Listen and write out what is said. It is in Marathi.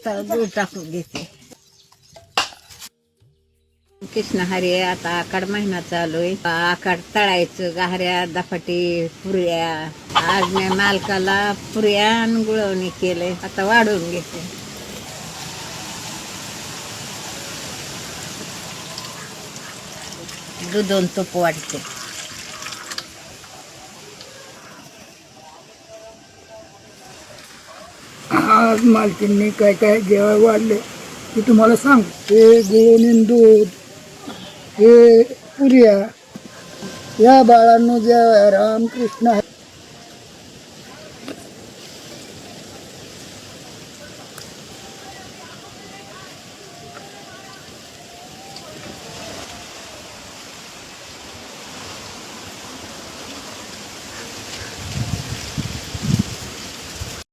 दूध टाकून घेते. कृष्ण हरी आता आखाड महिना चालू आहे. आखाड तळायचं, गाहऱ्या, दफाटी, पुऱ्या. आज मी मालकाला पुऱ्या आणि गुळवणी केले. आता वाढवून घेते. दूध आणि तूप वाढते. आज मालकींनी काय काय जेवण वाढले ते तुम्हाला सांग. हे गुळ दूध, हे पुऱ्या. या बाळांनो, जय रामकृष्ण.